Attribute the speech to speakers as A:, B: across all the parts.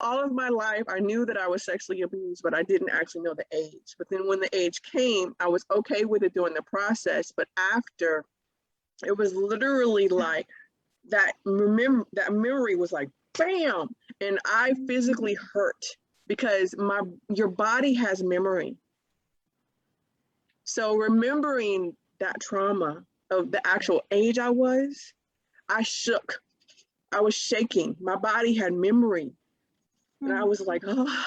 A: all of my life, I knew that I was sexually abused, but I didn't actually know the age. But then when the age came, I was okay with it during the process. But after, it was literally like that memory was like, bam, and I physically hurt because your body has memory. So remembering that trauma of the actual age I shook. I was shaking. My body had memory. And I was like, oh,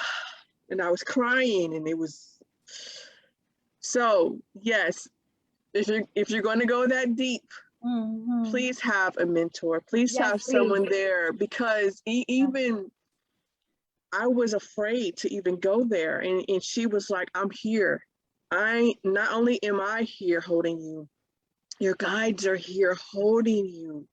A: and I was crying, and it was. So yes, if you're going to go that deep, please have a mentor. Please have someone there, because even I was afraid to even go there. And she was like, I'm here. Not only am I here holding you, your guides are here holding you.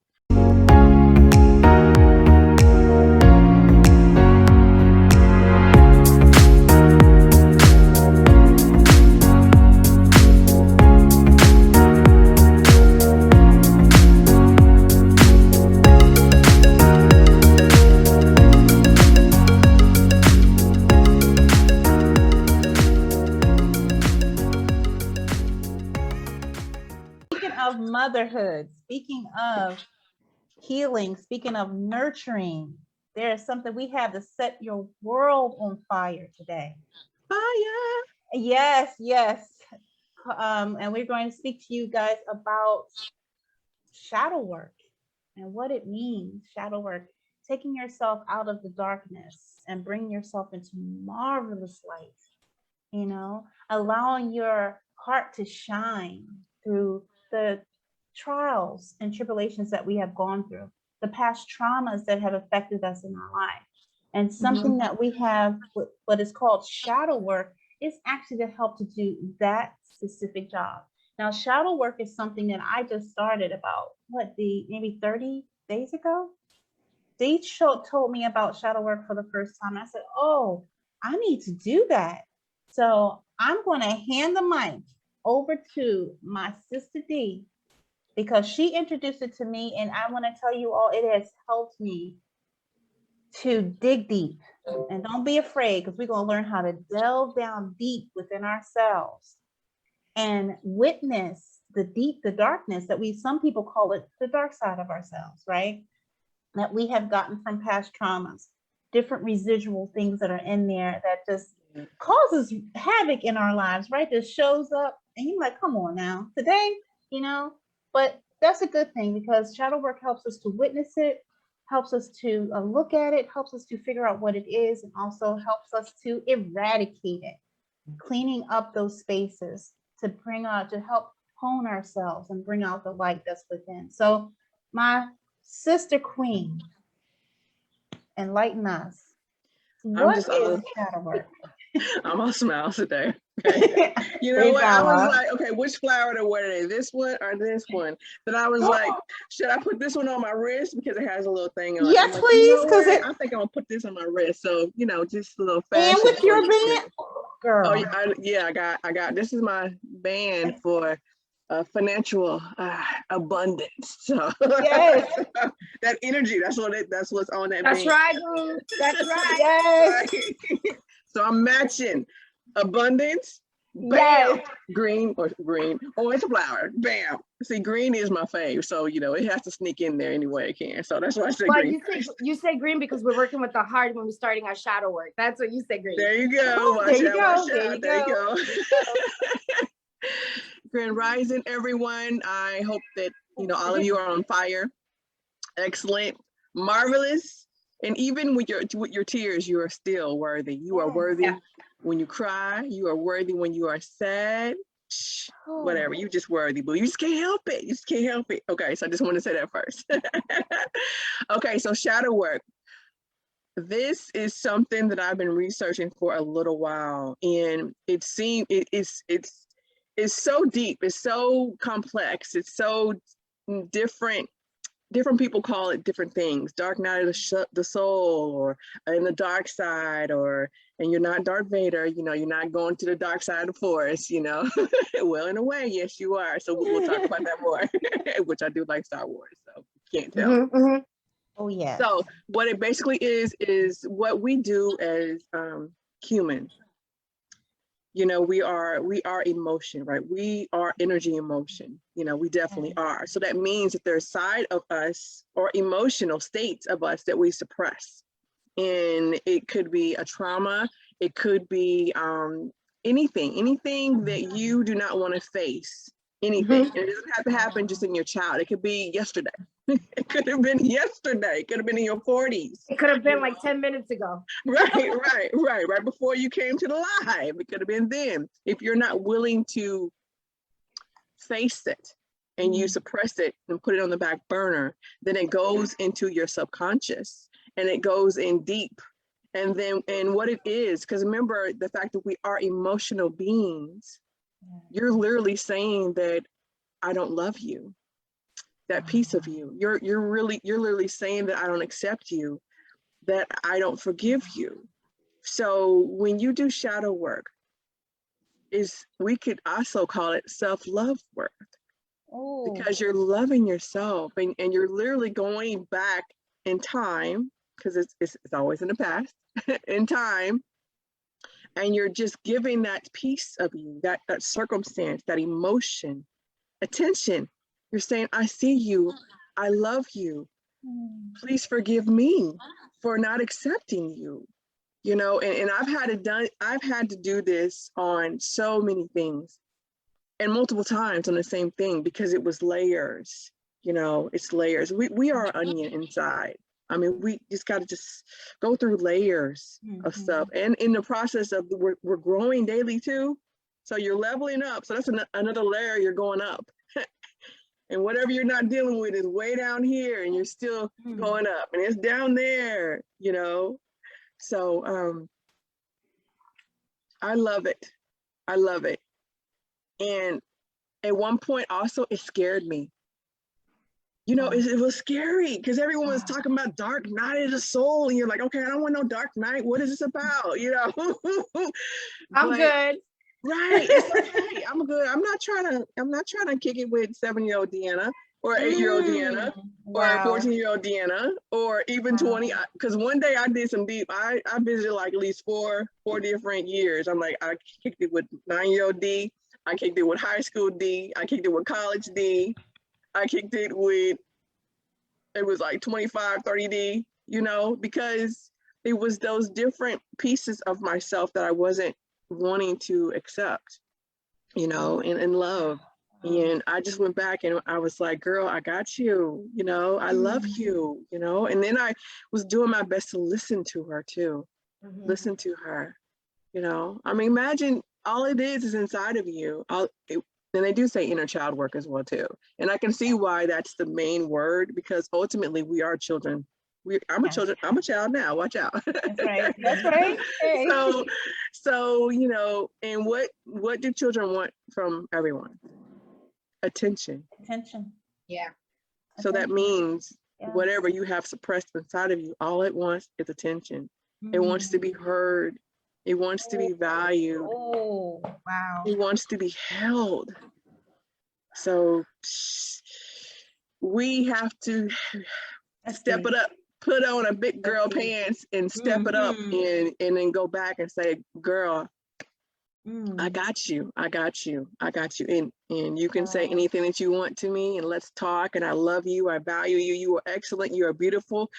B: Of motherhood, speaking of healing, speaking of nurturing, there is something we have to set your world on fire today.
A: Fire!
B: Yes. And we're going to speak to you guys about shadow work and what it means. Shadow work, taking yourself out of the darkness and bringing yourself into marvelous light, allowing your heart to shine through the trials and tribulations that we have gone through, the past traumas that have affected us in our life. And something that we have, what is called shadow work, is actually to help to do that specific job. Now, shadow work is something that I just started about, maybe 30 days ago? They told me about shadow work for the first time. I said, oh, I need to do that. So I'm going to hand the mic over to my sister D, because she introduced it to me, and I want to tell you all, it has helped me to dig deep. And don't be afraid, because we're going to learn how to delve down deep within ourselves and witness the darkness that some people call it the dark side of ourselves, right? That we have gotten from past traumas, different residual things that are in there that just causes havoc in our lives, right? That shows up and you're like, come on now, today, but that's a good thing, because shadow work helps us to witness it, helps us to look at it, helps us to figure out what it is, and also helps us to eradicate it, cleaning up those spaces to help hone ourselves and bring out the light that's within. So my sister queen, enlighten us. What is shadow work?
A: I'm all smiles today. Okay. You know what? I was like, okay, which flower to wear today? This one or this one? Then I was like, should I put this one on my wrist because it has a little thing on it?
B: Yes, please. Because
A: I think I'm gonna put this on my wrist. So just a little fashion.
B: And with your band, girl.
A: Oh yeah, I got. This is my band for financial abundance. So
B: yes,
A: that energy. That's what's on that.
C: That's
A: band.
C: right, Groove. That's right.
B: Yes.
A: Right. So I'm matching abundance. Bam.
B: Yes.
A: Green. Oh, it's a flower. Bam. See, green is my fave. So, it has to sneak in there any way it can. So that's why I say green.
C: You say green because we're working with the heart when we're starting our shadow work. That's what you say, green.
A: There you go. There you go. Grand Rising, everyone. I hope that, all of you are on fire. Excellent. Marvelous. And even with your tears, you are still worthy. You are worthy when you cry. You are worthy when you are sad. Whatever, you just worthy, boo. You just can't help it. Okay, so I just want to say that first. Okay, so shadow work. This is something that I've been researching for a little while, and it's so deep. It's so complex. It's so different. Different people call it different things. Dark night of the soul, or in the dark side, and you're not Darth Vader, you're not going to the dark side of the forest, Well, in a way, yes, you are. So we'll talk about that more, which I do like Star Wars, so can't tell.
B: Oh, yes.
A: So what it basically is what we do as humans. You know, we are emotion, right? We are energy emotion. You know, we definitely are. So that means that there's side of us or emotional states of us that we suppress. And it could be a trauma, it could be anything that you do not want to face. Anything. And it doesn't have to happen just in your child. It could be yesterday. It could have been yesterday. It could have been in your 40s.
C: It could have been like 10 minutes ago.
A: Right before you came to the live. It could have been then. If you're not willing to face it and you suppress it and put it on the back burner, then it goes into your subconscious and it goes in deep. And what it is, because remember the fact that we are emotional beings, you're literally saying that I don't love you. That piece of you, you're literally saying that I don't accept you, that I don't forgive you. So when you do shadow work, we could also call it self-love work. Oh. Because you're loving yourself and you're literally going back in time, because it's always in the past, in time, and you're just giving that piece of you, that circumstance, that emotion, attention. You're saying, I see you, I love you. Please forgive me for not accepting you. You know, and I've had to do this on so many things and multiple times on the same thing because it was layers. You know, it's layers. We are an onion inside. I mean, we just got to just go through layers of stuff. And in the process of we're growing daily too. So you're leveling up. So that's another layer you're going up. And whatever you're not dealing with is way down here and you're still going up and it's down there, you know? So I love it. I love it. And at one point also it scared me. You know, it was scary because everyone was talking about dark night of the soul. And you're like, okay, I don't want no dark night. What is this about? You know?
C: I'm good.
A: Right. It's okay. I'm good. I'm not trying to kick it with 7-year-old DeAnna or 8-year-old DeAnna or 14-year-old DeAnna or even 20. Because one day I did some deep, I visited like at least four different years. I'm like, I kicked it with 9-year-old D. I kicked it with high school D. I kicked it with college D. I kicked it with, it was like 25, 30 D, you know, because it was those different pieces of myself that I wasn't wanting to accept, you know, and love. And I just went back and I was like, girl, I got you, you know, I love you, you know. And then I was doing my best to listen to her too, listen to her, you know. I mean, imagine all it is inside of you. And they do say inner child work as well too. And I can see why that's the main word, because ultimately we are children. I'm a child now, watch out.
B: That's right. That's right. Hey.
A: So, you know, and what do children want from everyone? Attention.
B: Attention.
C: Yeah.
A: So that means whatever you have suppressed inside of you, all it wants is attention. It wants to be heard. It wants to be valued.
B: Oh, wow.
A: It wants to be held. So we have to step it up, put on a big girl pants and step it up and then go back and say, girl, I got you. I got you. I got you. And you can say anything that you want to me and let's talk. And I love you. I value you. You are excellent. You are beautiful.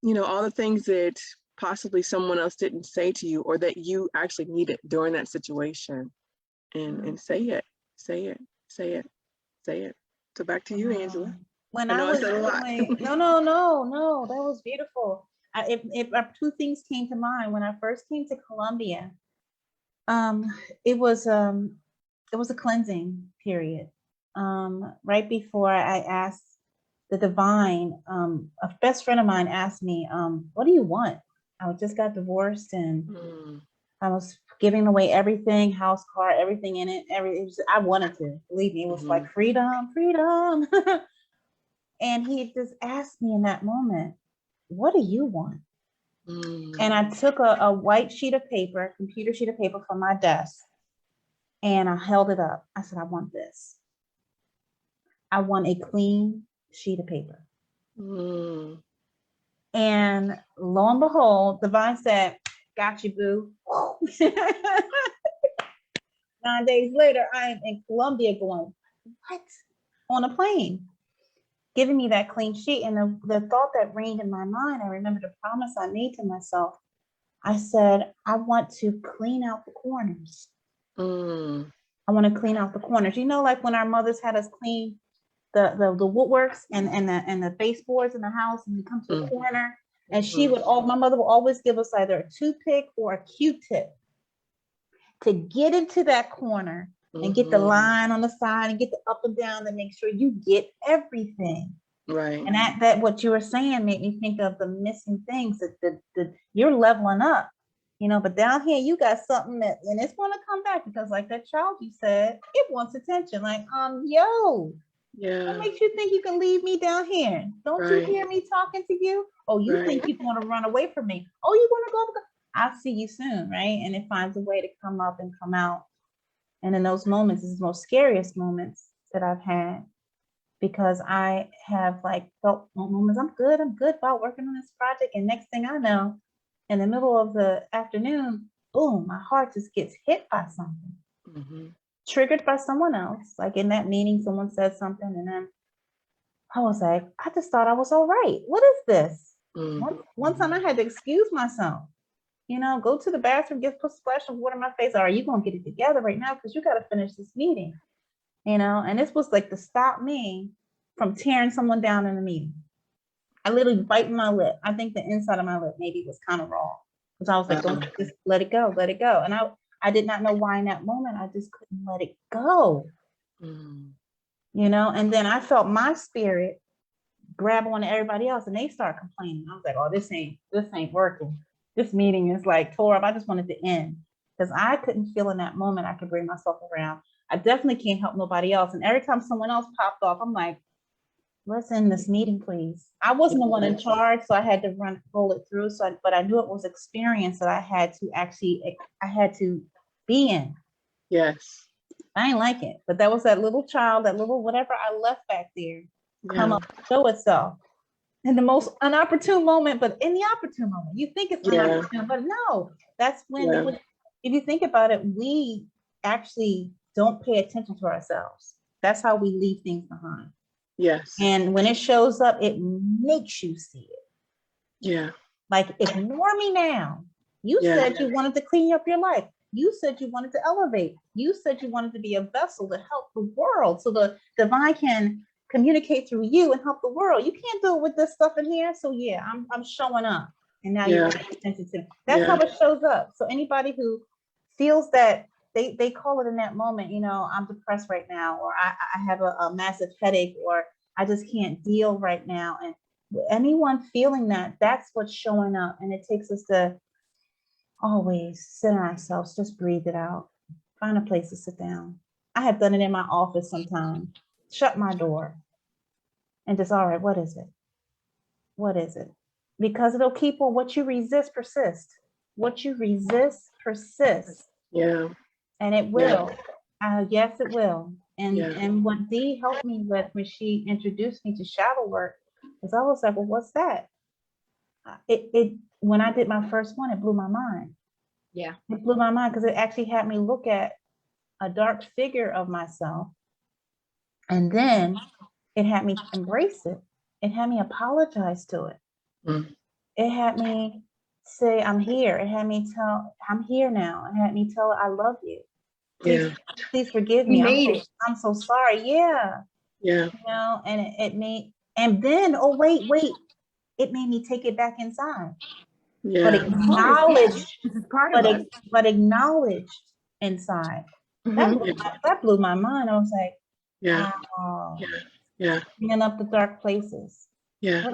A: You know, all the things that possibly someone else didn't say to you or that you actually needed during that situation. And say it, say it, say it, say it. So back to you, Angela.
B: When I was doing, no, that was beautiful. If two things came to mind when I first came to Colombia, it was a cleansing period. Right before I asked the divine, a best friend of mine asked me, what do you want? I just got divorced and I was giving away everything, house, car, everything in it. I wanted to, believe me, it was like freedom. And he just asked me in that moment, what do you want? And I took a white sheet of paper, computer sheet of paper from my desk, and I held it up. I said, I want this. I want a clean sheet of paper. And lo and behold, Divine said, got you, boo. 9 days later, I am in Colombia going, what? On a plane, giving me that clean sheet. And the thought that reigned in my mind, I remember the promise I made to myself. I said, I want to clean out the corners. I want to clean out the corners. You know, like when our mothers had us clean the woodworks and the baseboards in the house, and we come to the corner, and my mother would always give us either a toothpick or a Q-tip to get into that corner and get the line on the side and get the up and down to make sure you get everything.
A: Right.
B: And that what you were saying made me think of the missing things that you're leveling up, you know, but down here you got something that, and it's going to come back, because like that child you said, it wants attention. Like, yo, what makes you think you can leave me down here? Don't you hear me talking to you? Oh, you think you want to run away from me? Oh, you want to go? I'll see you soon, right? And it finds a way to come up and come out. And in those moments, it's the most scariest moments that I've had, because I have like felt moments, I'm good about working on this project. And next thing I know, in the middle of the afternoon, boom, my heart just gets hit by something, triggered by someone else. Like in that meeting, someone said something, and then I was like, I just thought I was all right. What is this? One time I had to excuse myself, you know, go to the bathroom, put a splash of water in my face. Are you going to get it together right now? Because you got to finish this meeting, you know? And this was like to stop me from tearing someone down in the meeting. I literally biting my lip. I think the inside of my lip maybe was kind of raw, because I was like, don't just let it go, let it go. And I did not know why in that moment. I just couldn't let it go, you know? And then I felt my spirit grab on to everybody else, and they start complaining. I was like, oh, this ain't working. This meeting is like tore up. I just wanted to end, because I couldn't feel in that moment I could bring myself around. I definitely can't help nobody else. And every time someone else popped off, I'm like, let's end this meeting, please. I wasn't the one in charge, so I had to roll it through. But I knew it was experience that I had to be in.
A: Yes.
B: I ain't like it, but that was that little child, that little whatever I left back there, come up, show itself in the most inopportune moment. But in the opportune moment, you think it's inopportune, but no, that's when, if you think about it, we actually don't pay attention to ourselves. That's how we leave things behind.
A: Yes.
B: And when it shows up, it makes you see it.
A: Yeah.
B: Like, ignore me now. You said you wanted to clean up your life. You said you wanted to elevate. You said you wanted to be a vessel to help the world, so the divine can communicate through you and help the world. You can't do it with this stuff in here. So yeah, I'm showing up. And now you're paying attention to it. That's how it shows up. So anybody who feels that they call it in that moment, you know, I'm depressed right now, or I have a massive headache, or I just can't deal right now. And anyone feeling that, that's what's showing up. And it takes us to always center ourselves, just breathe it out, find a place to sit down. I have done it in my office sometimes, shut my door and just, all right, what is it? What is it? Because it'll keep on, what you resist persists. What you resist persists.
A: Yeah.
B: And it will. Yes, it will. And what Dee helped me with when she introduced me to shadow work is I was like, well, what's that? When I did my first one, it blew my mind.
C: Yeah.
B: It blew my mind, because it actually had me look at a dark figure of myself. And then it had me embrace it. It had me apologize to it. It had me say, I'm here. It had me tell, I'm here now. It had me tell, I love you. Please forgive me. I'm so sorry. Yeah. You know, and it made, and then, oh, wait, it made me take it back inside. But acknowledged, but acknowledged inside. That blew my mind. I was like, wow. Cleaning up the dark places. What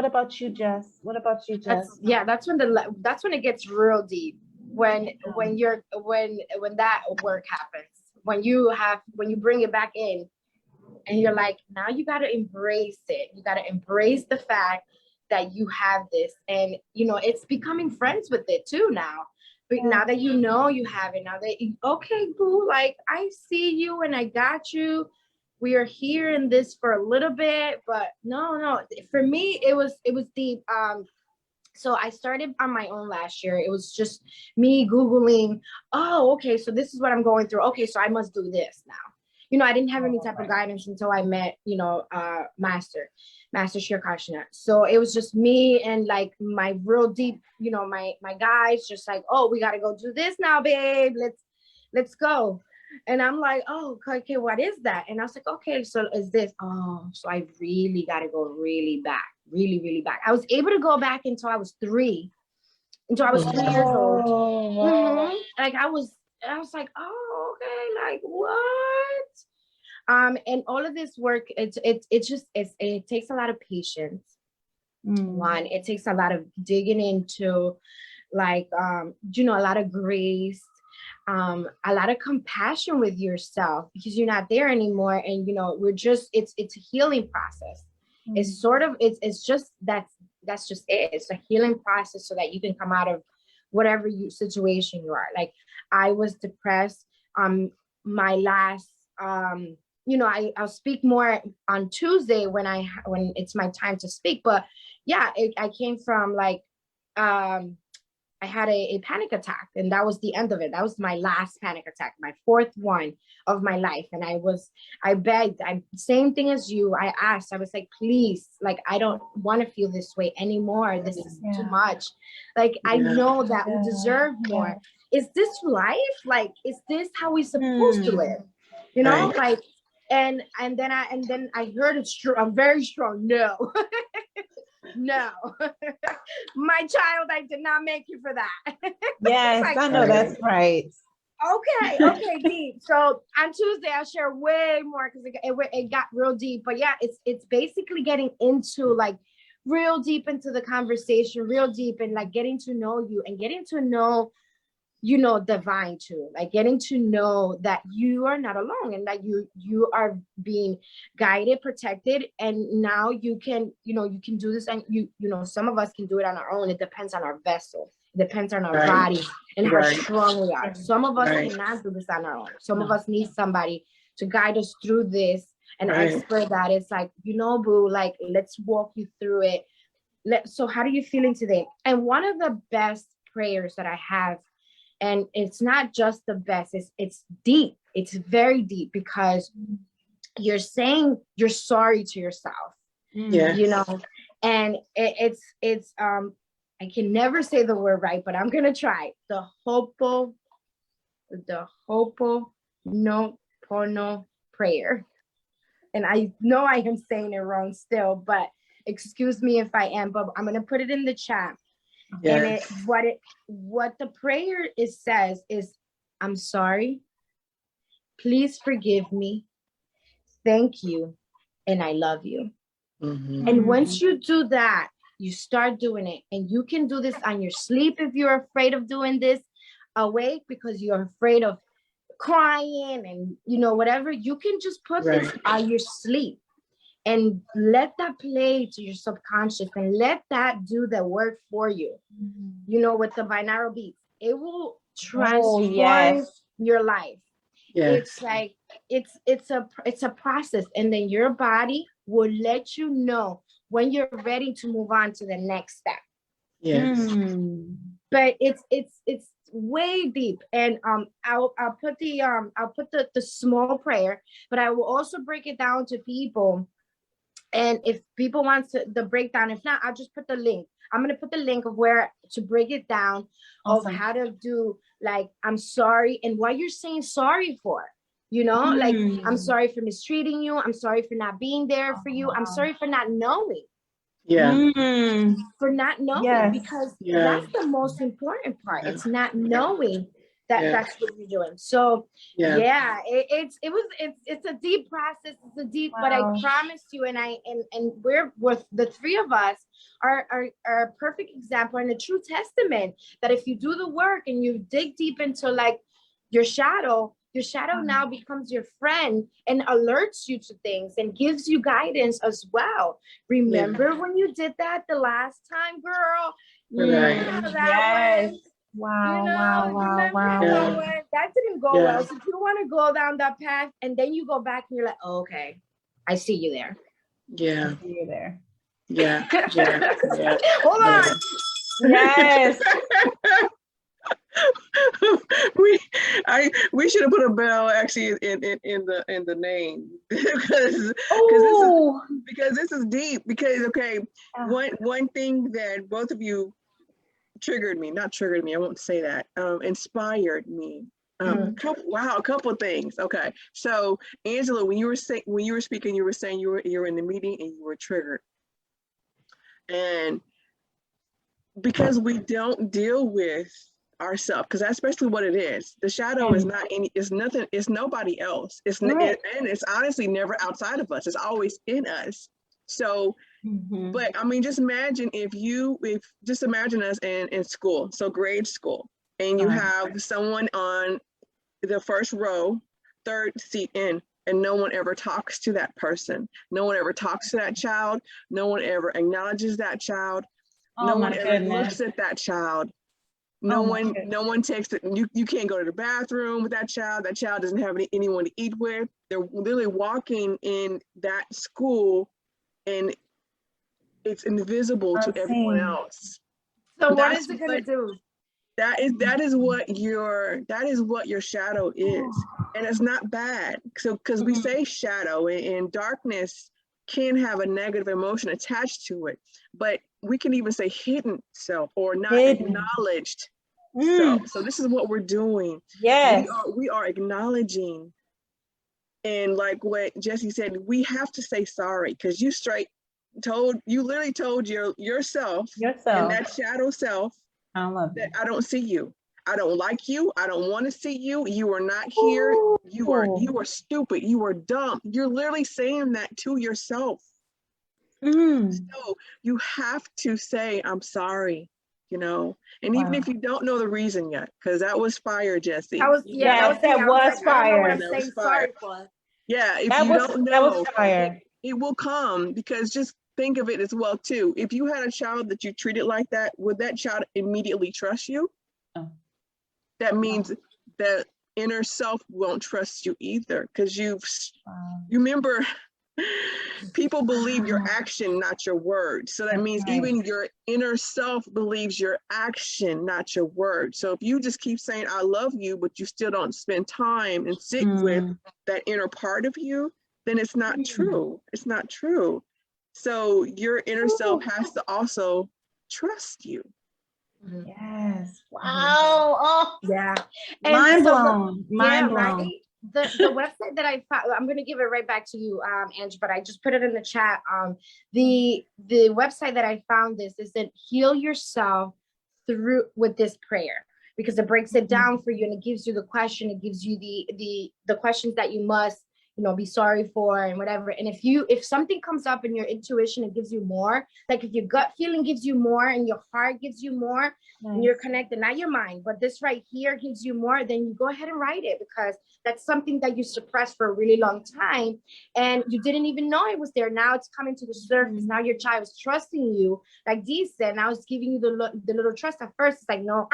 B: about you, Jess? What about you, Jess?
C: That's when it gets real deep. When that work happens, when you bring it back in, and you're like, now you got to embrace it. You got to embrace the fact that you have this, and you know, it's becoming friends with it too now. But now that you know you have it, now that okay, boo, like I see you and I got you. We are here in this for a little bit, but no. For me, it was deep. So I started on my own last year. It was just me Googling, oh, okay, so this is what I'm going through. Okay, so I must do this now. You know, I didn't have any type of guidance until I met, you know, Master Shirkashna. So it was just me and like my real deep, you know, my guys just like, oh, we got to go do this now, babe. Let's go. And I'm like, oh, okay, what is that? And I was like, okay, so is this, oh, so I really got to go really back, really back. I was able to go back until I was 3 years old. Mm-hmm. Like I was like, oh, okay, like what? And all of this work, it takes a lot of patience. One, it takes a lot of digging into, like, you know, a lot of grace, a lot of compassion with yourself, because you're not there anymore. And, you know, it's a healing process. It's sort of, it's just, that's just it. It's a healing process so that you can come out of whatever situation you are. Like I was depressed. My last, you know, I'll speak more on Tuesday when it's my time to speak. But yeah, I came from like, I had a panic attack, and that was the end of it. That was my last panic attack, my 4th one of my life. And I begged, same thing as you. I asked, I was like, please, like, I don't want to feel this way anymore. This is too much. Like, I know that we deserve more. Is this life? Like, is this how we're supposed to live? You know, like, and then I heard it strong, very strong. No. No, my child, I did not make you for that.
B: Yes, like, I know that's right.
C: Okay, deep. So on Tuesday, I'll share way more because it got real deep. But yeah, it's basically getting into like real deep into the conversation, real deep, and like getting to know you and getting to know, you know, divine too, like getting to know that you are not alone and that you are being guided, protected, and now you can, you know, you can do this. And you know, some of us can do it on our own. It depends on our vessel. It depends on our body and how strong we are. Some of us cannot do this on our own. Some of us need somebody to guide us through this, an expert that is like, you know, boo, like, let's walk you through it. So how are you feeling today? And one of the best prayers that I have, and it's not just the best, it's deep. It's very deep because you're saying you're sorry to yourself, you know, and it's I can never say the word right, but I'm going to try. The Ho'oponopono prayer. And I know I am saying it wrong still, but excuse me if I am, but I'm going to put it in the chat. Yes. And what the prayer says is, I'm sorry, please forgive me, thank you, and I love you. And once you do that, you start doing it, and you can do this on your sleep if you're afraid of doing this awake because you're afraid of crying and, you know, whatever. You can just put this on your sleep and let that play to your subconscious and let that do the work for you. You know, with the binaural beats, it will transform your life. It's like, it's a process, and then your body will let you know when you're ready to move on to the next step. But it's way deep, and I'll put the small prayer, but I will also break it down to people. And if people want the breakdown, if not, I'll just put the link. I'm going to put the link of where to break it down, of how to do, like, I'm sorry, and what you're saying sorry for, you know, like, I'm sorry for mistreating you. I'm sorry for not being there for you. I'm sorry for not knowing. For not knowing, because that's the most important part. It's not knowing that's what you're doing. So it's a deep process. It's a deep, but I promise you, and we're with the 3 of us are a perfect example and a true testament that if you do the work and you dig deep into like your shadow now becomes your friend and alerts you to things and gives you guidance as well. Remember when you did that the last time, girl? Wow. That didn't go well. So if you want to go down that path and then you go back and you're like, oh, okay, I see you there.
B: I see you there.
C: Hold on.
B: Yes.
A: We should have put a bell actually in the name because
B: Oh.
A: this is deep. Because okay, one thing that both of you not triggered me, I won't say that, inspired me. A couple things. Okay, so Angela, when you were speaking, you were saying you were in the meeting and you were triggered, and because we don't deal with ourselves, because that's basically what it is. The shadow is not any, it's nothing, it's nobody else. It's and it's honestly never outside of us. It's always in us. So, but I mean, just imagine if just imagine us in school, so grade school, and you have someone on the first row, third seat in, and no one ever talks to that person. No one ever talks to that child. No one ever acknowledges that child. No one ever looks at that child. No one takes it. You can't go to the bathroom with that child. That child doesn't have anyone to eat with. They're literally walking in that school, and it's invisible to everyone else.
C: So what is it gonna do?
A: That is what your shadow is, and it's not bad. So because we say shadow, and darkness can have a negative emotion attached to it, but we can even say hidden self or not acknowledged self. So this is what we're doing.
B: Yes,
A: we are acknowledging, and like what Jesse said, we have to say sorry, because you literally told yourself and that shadow self,
B: I love
A: that I don't see you. I don't like you. I don't want to see you. You are not here. You are stupid. You are dumb. You're literally saying that to yourself. So you have to say, I'm sorry, and even if you don't know the reason yet, because that was fire, Jesse.
B: That was fire.
C: That was fire.
A: Yeah, if you don't know, it will come, because just think of it as well too. If you had a child that you treated like that, would that child immediately trust you?
B: No.
A: That means that inner self won't trust you either, because you remember, people believe your action, not your word. So that means even your inner self believes your action, not your word. So if you just keep saying, I love you, but you still don't spend time and sit with that inner part of you, then it's not true. It's not true. So your inner self has to also trust you.
B: Yes. Wow. Oh,
C: yeah.
B: Mind blown. Mind blown.
C: Right? The website that I found, I'm gonna give it right back to you, Ange, but I just put it in the chat. The website that I found this is that heal yourself with this prayer, because it breaks it down for you, and it gives you the question, it gives you the questions that you must be sorry for and whatever. And if something comes up in your intuition, it gives you more. Like if your gut feeling gives you more and your heart gives you more, and you're connected, not your mind, but this right here gives you more, then you go ahead and write it, because that's something that you suppressed for a really long time and you didn't even know it was there. Now it's coming to the surface. Now your child is trusting you, like Dee said. Now it's giving you the little trust. At first it's like, no,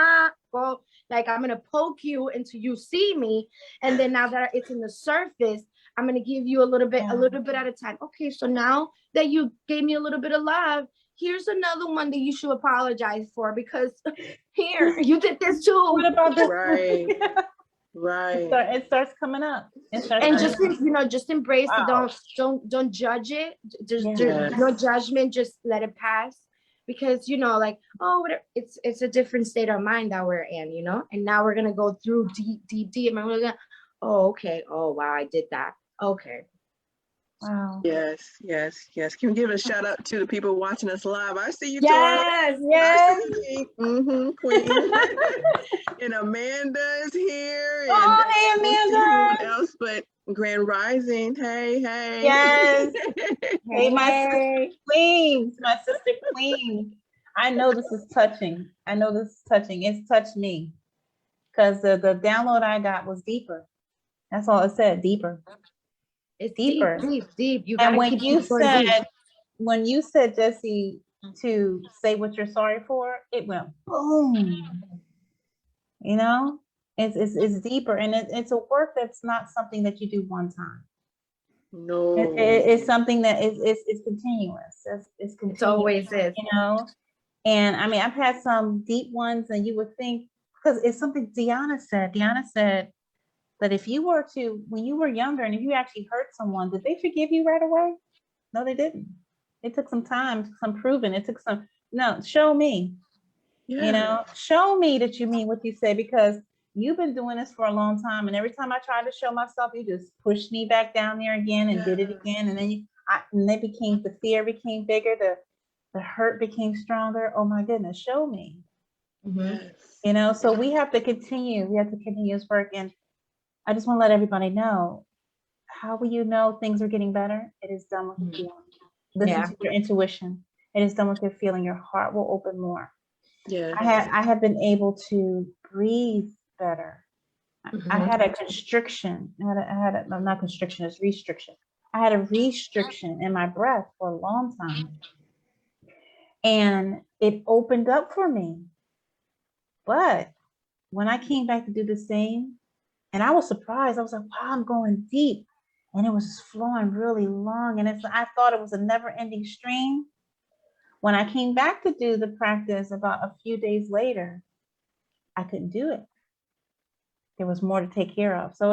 C: go, like I'm gonna poke you until you see me, and then now that it's in the surface, I'm gonna give you a little bit at a time. Okay, so now that you gave me a little bit of love, here's another one that you should apologize for, because here, you did this too.
B: What about this?
A: Right. Right.
B: It starts coming up.
C: And just just embrace it. Don't judge it. Just no judgment. Just let it pass, because like, oh, whatever. It's a different state of mind that we're in, and now we're gonna go through deep, and we're gonna, oh, okay, oh wow, I did that. Okay.
B: Wow.
A: Yes. Can we give a shout out to the people watching us live? I see you,
B: yes,
A: Tori.
B: yes.
A: Queen. And Amanda's here.
B: Oh, hey, Amanda.
A: Who else but Grand Rising? Hey.
B: Yes. Hey, my sister Queen. My sister Queen. I know this is touching. It's touched me, because the download I got was deeper. That's all it said. Deeper.
C: It's
B: deeper.
C: Deep. You
B: and when you said, Jesse, to say what you're sorry for, it went boom. It's deeper, and it's a work that's not something that you do one time.
A: No,
B: it's something that is continuous. It's continuous.
C: It always is.
B: And I mean, I've had some deep ones, and you would think, because it's something DeAnna said. DeAnna said that if you were to, when you were younger, and if you actually hurt someone, did they forgive you right away? No, they didn't. It took some time, some proving. It took some, no, show me, you know, show me that you mean what you say, because you've been doing this for a long time. And every time I tried to show myself, you just pushed me back down there again and did it again. And then the fear became bigger, the hurt became stronger. Oh my goodness, show me. You know, so we have to continue this work. And I just want to let everybody know, how will you know things are getting better? It is done with the feeling. Listen to your intuition. It is done with your feeling. Your heart will open more. I have been able to breathe better. I had a constriction. Not constriction, it's restriction. I had a restriction in my breath for a long time. And it opened up for me. But when I came back to do the same, and I was surprised, I was like, wow, I'm going deep. And it was just flowing really long. And I thought it was a never ending stream. When I came back to do the practice about a few days later, I couldn't do it. There was more to take care of. So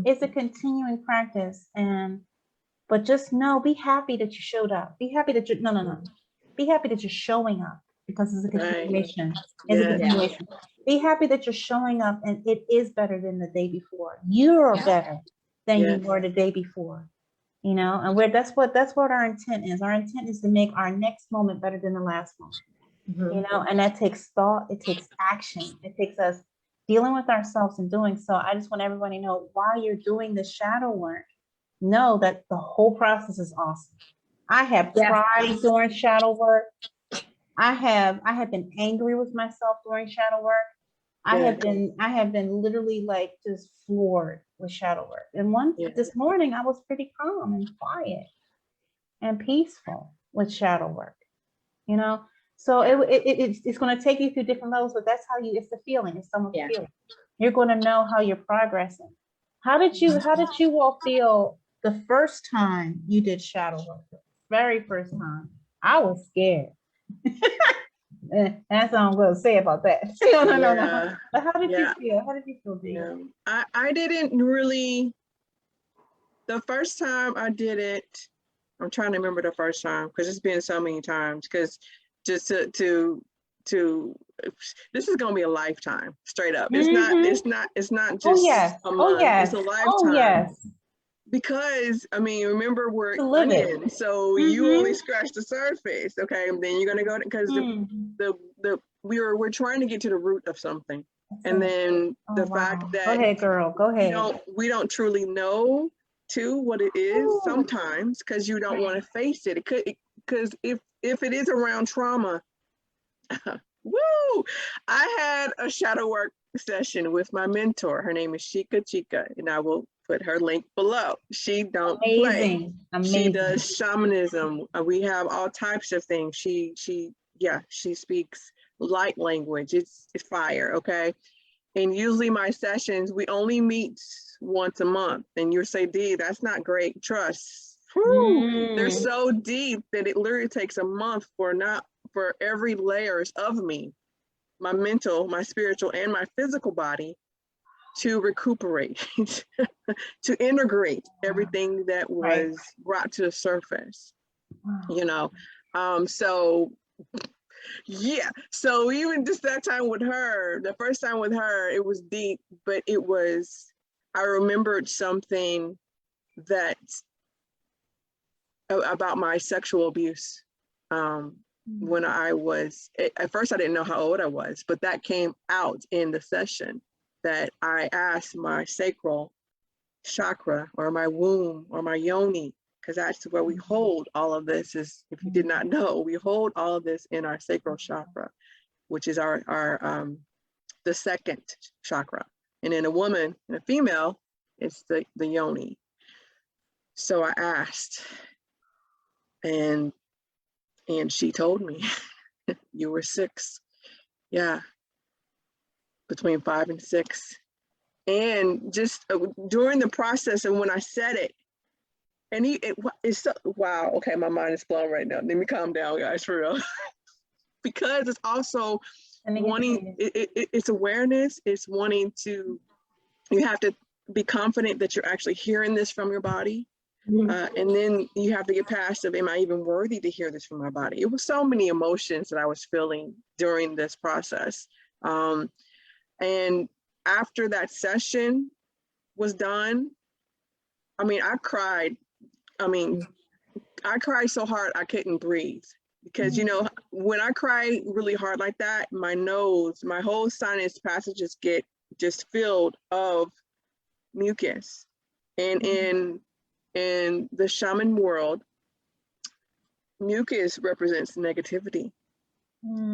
B: it's a continuing practice. But just know, be happy that you showed up. Be happy that be happy that you're showing up, because it's a continuation. It's a continuation. Be happy that you're showing up, and it is better than the day before. You're better than you were the day before. You know, and that's what our intent is. Our intent is to make our next moment better than the last moment. You know, and that takes thought, it takes action, it takes us dealing with ourselves and doing so. I just want everybody to know, while you're doing the shadow work, know that the whole process is awesome. I have cried during shadow work. I have been angry with myself during shadow work. I have been literally like just floored with shadow work. And this morning I was pretty calm and quiet and peaceful with shadow work, you know. So it's going to take you through different levels, but that's how it's the feeling. It's someone's feeling. You're going to know how you're progressing. How did you all feel the first time you did shadow work? The very first time. I was scared. That's all I'm going to say about that. No. But how did you feel? How did you feel, Dee?
A: I didn't really. The first time I did it, I'm trying to remember the first time, because it's been so many times. Because just to this is gonna be a lifetime, straight up. It's not just a month. It's a lifetime. Because I mean, remember, we're onion, so you only scratch the surface, okay? And then you're gonna go, because we're trying to get to the root of something, and then the fact that
B: go ahead, girl, go ahead.
A: We don't truly know too what it is sometimes, because you don't want to face it. It could, because if it is around trauma, woo! I had a shadow work session with my mentor. Her name is Chica, and I will put her link below. She don't play. She does shamanism. We have all types of things. She speaks light language. It's fire, okay? And usually my sessions, we only meet once a month. And you say, Dee, that's not great. Trust. They're so deep that it literally takes a month for every layers of me, my mental, my spiritual, and my physical body, to recuperate, to integrate everything that was brought to the surface, you know? So even just that time with her, the first time with her, it was deep, but I remembered something about my sexual abuse. When I was, at first I didn't know how old I was, but that came out in the session, that I asked my sacral chakra, or my womb, or my yoni, because that's where we hold all of this. Is, if you did not know, we hold all of this in our sacral chakra, which is our the second chakra. And in a woman, in a female, it's the yoni. So I asked, and she told me, you were 6. Yeah. Between 5 and 6. And just during the process, and when I said it, and it's so, wow, okay, my mind is blown right now. Let me calm down, guys, for real. because it's also wanting, it's awareness, it's wanting to, you have to be confident that you're actually hearing this from your body. And then you have to get past of, am I even worthy to hear this from my body? It was so many emotions that I was feeling during this process. And after that session was done, I mean, I cried. I mean, I cried so hard I couldn't breathe, because, you know, when I cry really hard like that, my nose, my whole sinus passages get just filled of mucus. And in the shaman world, mucus represents negativity.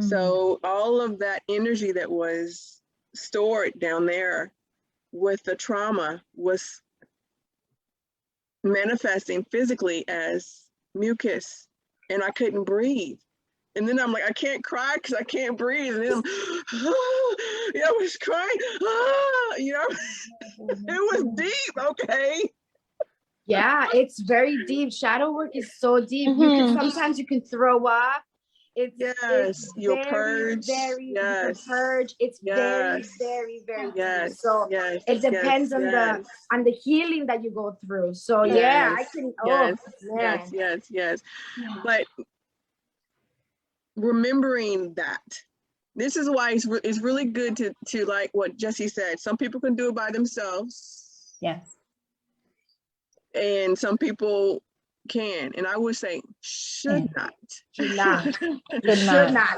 A: So all of that energy that was stored down there with the trauma was manifesting physically as mucus, and I couldn't breathe. And then I'm like, I can't cry because I can't breathe. And then I'm, yeah, I was crying, you know, it was deep, okay?
C: Yeah, it's very deep. Shadow work is so deep. You can sometimes you can throw up. It's
A: you'll
C: very,
A: purge.
C: Very purge. It's very deep. So it depends on the healing that you go through. So yeah, I can.
A: Yes. But remembering that, this is why it's really good to like what Jessie said. Some people can do it by themselves.
B: Yes.
A: And some people can, and I would say should not.
C: Should not.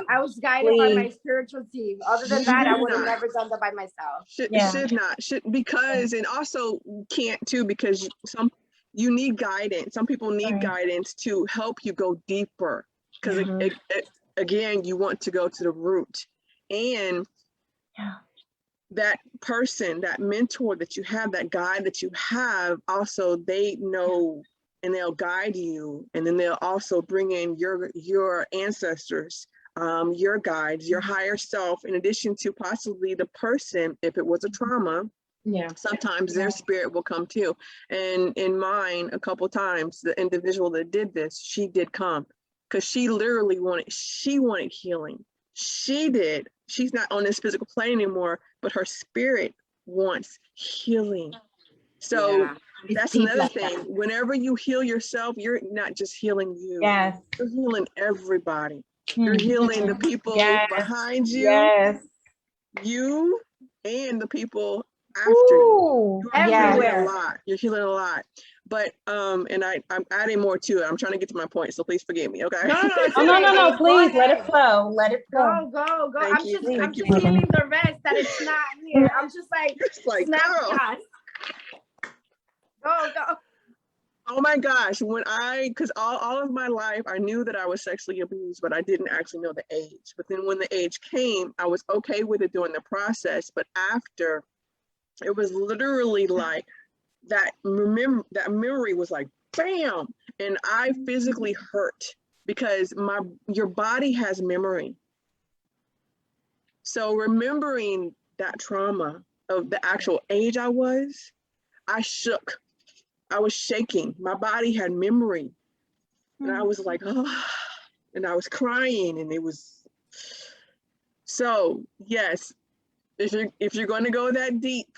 C: I was guided by my spiritual team. Other than that, I would have never done that by myself.
A: Should not, because, and also can't too, because you need guidance. Some people need guidance to help you go deeper, because again, you want to go to the root. And that person, that mentor that you have, that guide that you have, also they know, and they'll guide you, and then they'll also bring in your ancestors, your guides, your higher self, in addition to possibly the person, if it was a trauma. Sometimes their spirit will come too. And in mine, a couple times, the individual that did this, she did come, because she literally wanted healing. She did. She's not on this physical plane anymore, but her spirit wants healing. So that's another thing. Whenever you heal yourself, you're not just healing you. You're healing everybody. You're healing the people behind you, you, and the people after you. You're healing a lot. You're healing a lot. But and I'm adding more to it. I'm trying to get to my point, so please forgive me. Okay.
B: No. Please let it flow. Let it flow.
C: Go.
A: Thank
C: I'm just feeling the rest that it's not here. I'm just like snapshot. Go.
A: Oh my gosh, because all of my life, I knew that I was sexually abused, but I didn't actually know the age. But then when the age came, I was okay with it during the process. But after, it was literally like that memory was like, bam, and I physically hurt, because your body has memory. So remembering that trauma of the actual age I shook. I was shaking. My body had memory. And I was like, oh, and I was crying, and it was. So yes, if you're going to go that deep,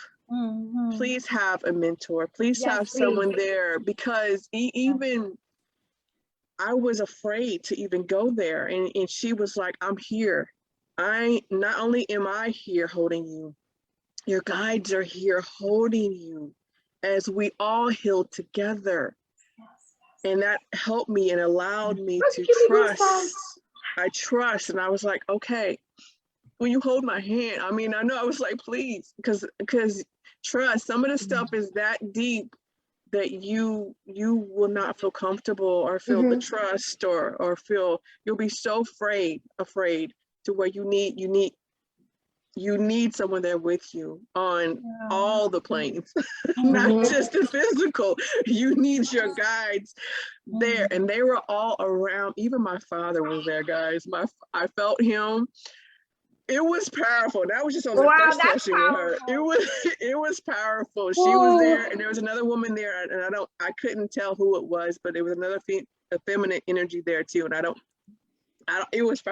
A: please have a mentor. Please have someone there, because even I was afraid to even go there. And she was like, I'm here. Not only am I here holding you, your guides are here holding you as we all heal together. And that helped me and allowed me to trust. I trust, and I was like, okay, will you hold my hand? I mean, I know I was like, please, because trust, some of the stuff is that deep that you will not feel comfortable or feel the trust or feel, you'll be so afraid to where you need someone there with you on all the planes, not just the physical. You need your guides there, and they were all around. Even my father was there, guys. I felt him. It was powerful. That was just on the first session with her. It was powerful. She was there, and there was another woman there, and I couldn't tell who it was, but it was another feminine energy there too, and It was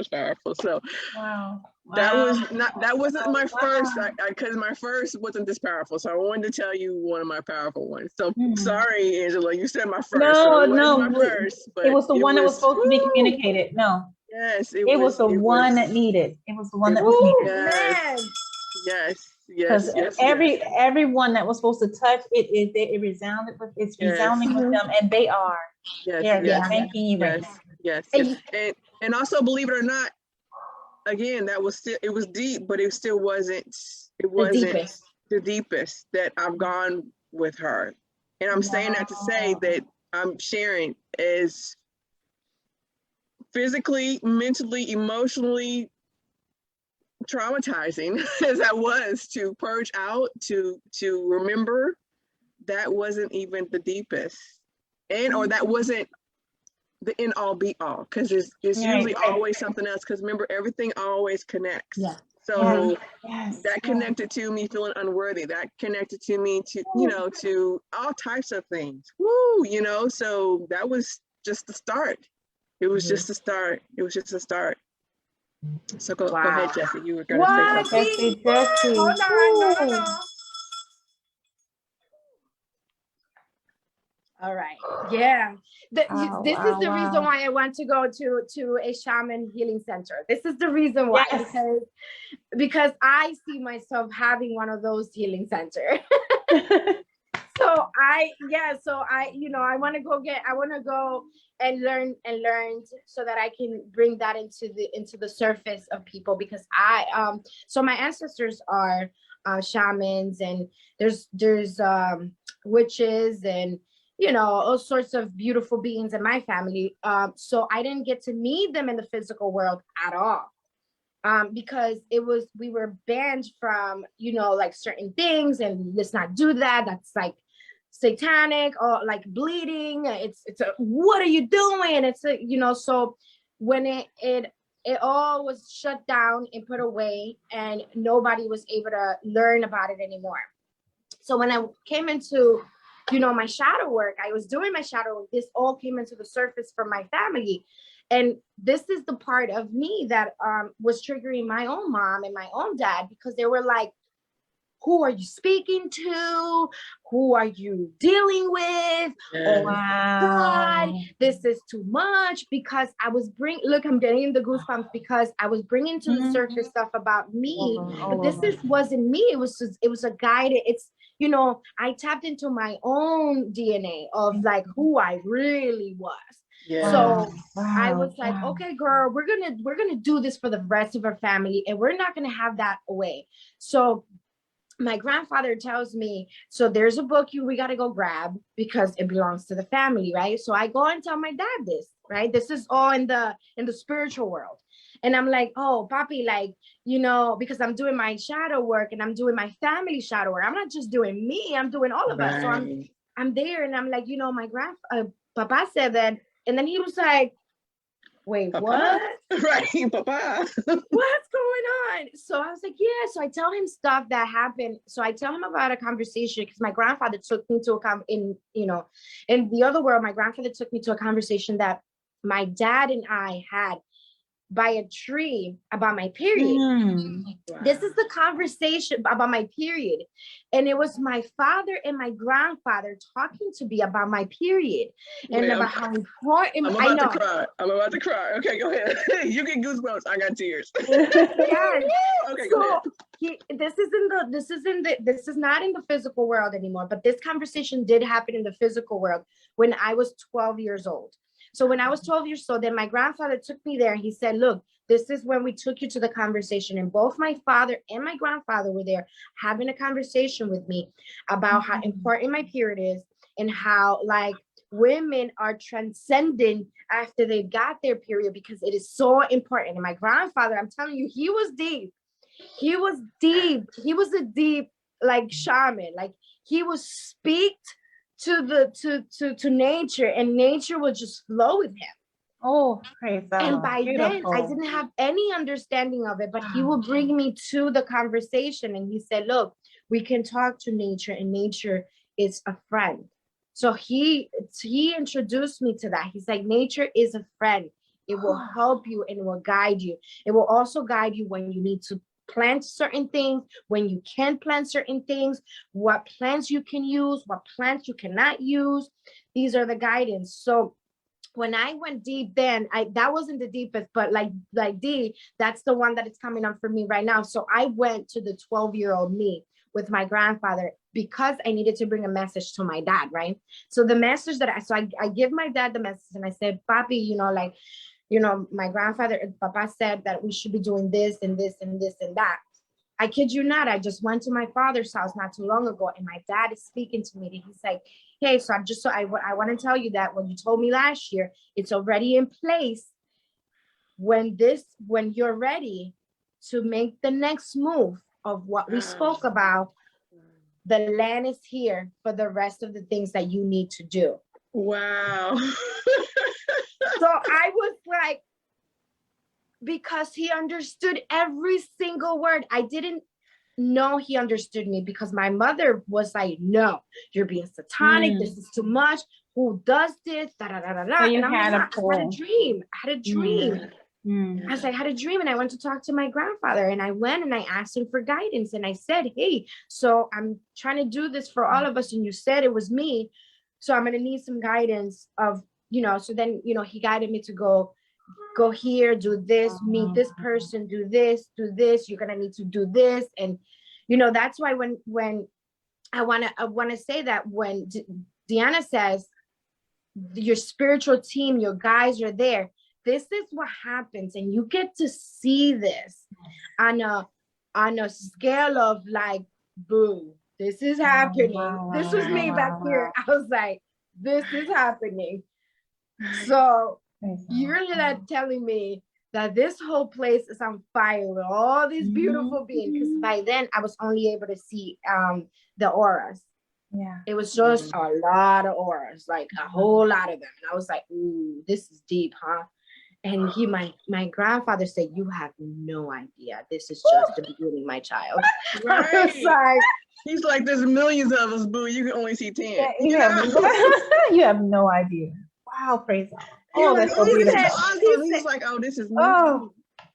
A: powerful. So
B: Wow.
A: that was
B: Wow.
A: not, that wasn't my
B: Wow.
A: first, because my first wasn't this powerful. So I wanted to tell you one of my powerful ones. So
B: Hmm.
A: sorry, Angela, you said my first.
B: No,
A: so it
B: no,
A: wasn't my first, but
B: it was the one that was supposed to be
A: woo,
B: communicated. No,
A: yes,
B: it was the one that needed. It was the one that was
C: Woo,
B: needed.
C: man.
A: Yes,
B: Because everyone that was supposed to touch it resounded with, it's resounding with them, and they are thanking you right now.
A: yes.
C: And
A: And also, believe it or not, again, that was still, it was deep, but it still wasn't,
C: deepest.
A: the deepest that I've gone with her. And I'm saying that to say that I'm sharing as physically, mentally, emotionally traumatizing as that was to purge out, to remember, that wasn't even the deepest, or that wasn't the end all be all, because it's usually always something else, because remember, everything always connects. So that connected to me feeling unworthy, that connected to me to, to all types of things. Woo, so that was just the start. It was just a start. It was just a start. So go ahead, Jessie. You were going to say something.
B: Jessie.
C: Hold on. No. All right. Yeah. This is the reason why I want to go to a shaman healing center. This is the reason why, because I see myself having one of those healing centers. So I want to go and learn so that I can bring that into the surface of people, because so my ancestors are shamans, and there's witches, and all sorts of beautiful beings in my family. So I didn't get to meet them in the physical world at all. Because we were banned from, like certain things, and let's not do that. That's like satanic, or like bleeding. It's what are you doing? It's so when it all was shut down and put away, and nobody was able to learn about it anymore. So when I came into my shadow work, I was doing my shadow work, this all came into the surface from my family. And this is the part of me that was triggering my own mom and my own dad, because they were like, who are you speaking to? Who are you dealing with? Oh my God, this is too much. Because I was I'm getting the goosebumps, because I was bringing to the surface stuff about me, but wasn't me. It was a guided. It's I tapped into my own DNA of like who I really was. So I was like, okay, girl, we're gonna do this for the rest of our family, and we're not gonna have that away. So my grandfather tells me, so there's a book we got to go grab, because it belongs to the family, right? So I go and tell my dad this, right? This is all in the spiritual world. And I'm like, oh, papi, like, because I'm doing my shadow work, and I'm doing my family shadow work. I'm not just doing me, I'm doing all of us. So I'm there, and I'm like, my papa said that. And then he was like, wait, Papa? What?
A: Right, Papa.
C: What's going on? So I was like, yeah. So I tell him stuff that happened. So I tell him about a conversation, because my grandfather took me to in the other world, my grandfather took me to a conversation that my dad and I had by a tree about my period. This is the conversation about my period. And it was my father and my grandfather talking to me about my period. And about how important.
A: I'm about to cry. Okay, go ahead. You get goosebumps. I got tears.
C: Yes.
A: Okay, go ahead.
C: This is not in the physical world anymore, but this conversation did happen in the physical world when I was 12 years old. So when I was 12 years old, then my grandfather took me there, and he said, look, this is when we took you to the conversation. And both my father and my grandfather were there having a conversation with me about how important my period is, and how like women are transcending after they got their period, because it is so important. And my grandfather, I'm telling you, he was deep. He was a deep like shaman. Like he would speak to nature, and nature would just flow with him.
B: Oh, praise God.
C: And by then I didn't have any understanding of it, but he would bring me to the conversation, and he said, look, we can talk to nature, and nature is a friend. So he introduced me to that. He's like, nature is a friend. It will help you and it will guide you. It will also guide you when you need to plant certain things, when you can plant certain things, what plants you can use, what plants you cannot use. These are the guidance. So when I went deep, then that wasn't the deepest, but like D, that's the one that is coming up for me right now. So I went to the 12-year-old me with my grandfather because I needed to bring a message to my dad, right? So the message that I give my dad the message and I said, Papi, my grandfather, Papa said that we should be doing this and this and this and that. I kid you not, I just went to my father's house not too long ago and my dad is speaking to me and he's like, hey, so I want to tell you that what you told me last year, it's already in place. When you're ready to make the next move of what we spoke about, the land is here for the rest of the things that you need to do.
A: Wow.
C: So I was like, because he understood every single word. I didn't know he understood me because my mother was like, no, you're being satanic. This is too much. Who does this? Da, da, da, da, da.
B: So you
C: and
B: had
C: I had a dream. I had a dream.
B: Mm.
C: I was like, I had a dream and I went to talk to my grandfather and I went and I asked him for guidance and I said, hey, so I'm trying to do this for all of us and you said it was me. So I'm going to need some guidance of, so then, he guided me to go here, do this, meet this person, do this, you're going to need to do this. And, that's why when I want to say that when DeAnna says your spiritual team, your guys are there, this is what happens. And you get to see this on a scale of like, boo, this is happening. This was me back here. I was like, this is happening. So you're telling me that this whole place is on fire with all these beautiful beings. Because by then I was only able to see the auras.
B: Yeah.
C: It was just a lot of auras, like a whole lot of them. And I was like, ooh, this is deep, huh? And my grandfather said, you have no idea. This is just the beginning, my child.
A: Right.
C: I was like,
A: he's like, there's millions of us, boo. You can only see 10.
B: Yeah, you have no idea. Wow, praise God.
A: Oh, that's so beautiful.
C: Awesome.
A: He's like, oh, this is nothing.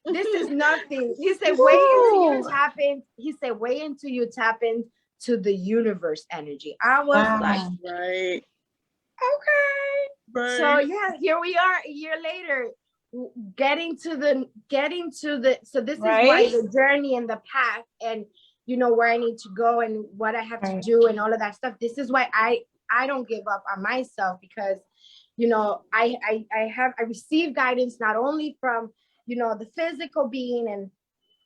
C: This is nothing. He said, wait until you tap in. He said, wait until you tap into the universe energy. I was like,
A: right.
C: Okay. Right. So yeah, here we are a year later, getting to the so this is why the journey and the path and where I need to go and what I have to do and all of that stuff. This is why I don't give up on myself because I receive guidance not only from the physical being and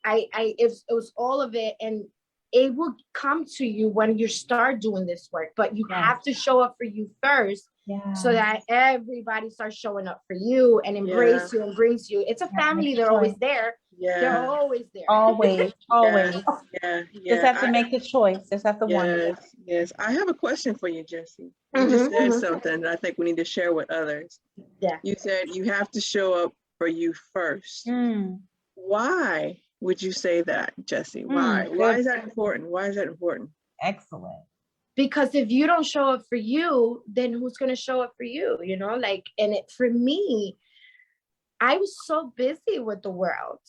C: it was all of it, and it will come to you when you start doing this work, but you have to show up for you first. So that everybody starts showing up for you and embrace you and brings you. It's a family. They're always there. They're always there.
B: Always.
A: Yeah.
B: Just have to make the choice. Just have to want.
A: Yes. I have a question for you, Jessie. You just said something that I think we need to share with others.
C: Yeah.
A: You said you have to show up for you first. Why would you say that, Jessie? Why? Why is that important? Why is that important?
B: Excellent.
C: Because if you don't show up for you, then who's going to show up for you? For me, I was so busy with the world.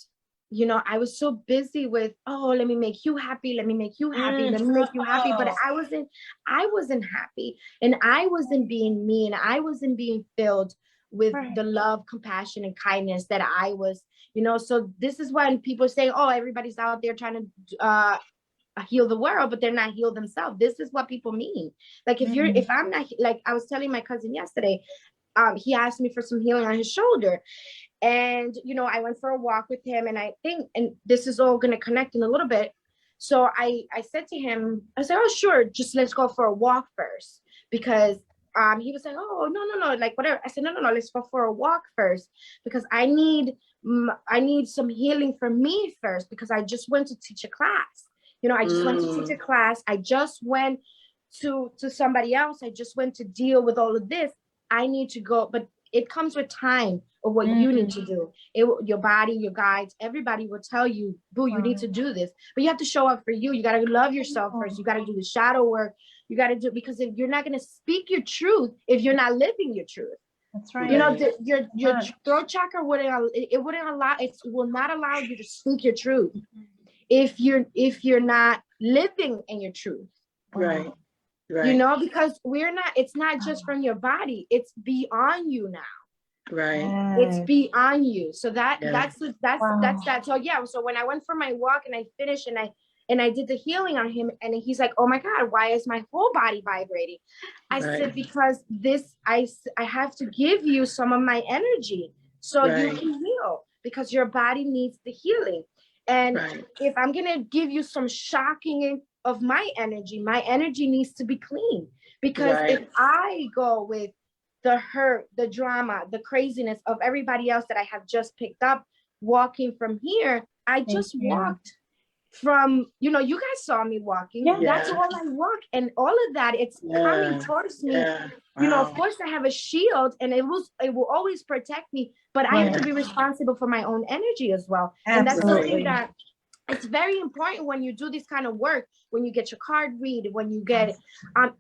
C: I was so busy with, let me make you happy. Let me make you happy. Let me make you happy. But I wasn't happy, and I wasn't being me, and I wasn't being filled with the love, compassion, and kindness that I was, so this is when people say, everybody's out there trying to, heal the world, but they're not healed themselves. This is what people mean. Like if I'm not, like I was telling my cousin yesterday, he asked me for some healing on his shoulder, and I went for a walk with him, and I think, and this is all going to connect in a little bit. So I said to him, I said, oh sure, just let's go for a walk first, because he was like, oh no, like whatever. I said, no, let's go for a walk first, because I need some healing for me first, because I just went to teach a class. I just went to teach a class. I just went to somebody else. I just went to deal with all of this. I need to go, but it comes with time of what you need to do. Your body, your guides, everybody will tell you, boo, you need to do this, but you have to show up for you. You got to love yourself first. You got to do the shadow work. You got to do, because if you're not going to speak your truth, if you're not living your truth,
B: That's right.
C: You know,
A: Right.
C: your throat chakra wouldn't allow, it will not allow you to speak your truth if you're not living in your truth.
A: Right. Right.
C: You know, because it's not just from your body, it's beyond you now.
A: Right.
C: It's beyond you. So that's
B: Wow.
C: that. So yeah, so when I went for my walk and I finished and I did the healing on him, and he's like, oh my God, why is my whole body vibrating? I said, because I have to give you some of my energy so you can heal, because your body needs the healing. And if I'm gonna give you some shocking of my energy needs to be clean, because if I go with the hurt, the drama, the craziness of everybody else that I have just picked up walking from here, I just walked from, you know, you guys saw me walking. That's all I walk, and all of that, it's coming towards me. You know, of course I have a shield, and it will always protect me, but I have to be responsible for my own energy as well. And that's something that it's very important when you do this kind of work, when you get your card read, when you get